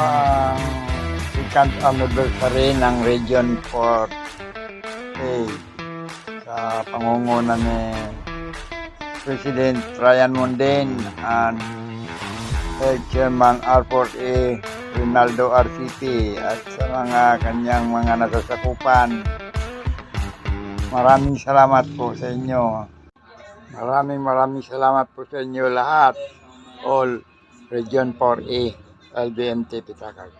ang second anniversary ng Region 4A sa pangunguna ni President Ryan Mundin and Third Chairman R4A Rinaldo RCT at sa mga kanyang mga nasasakupan. Maraming salamat po sa inyo. Maraming salamat po sa inyo lahat. All Region 4A, LBMT Pitakag.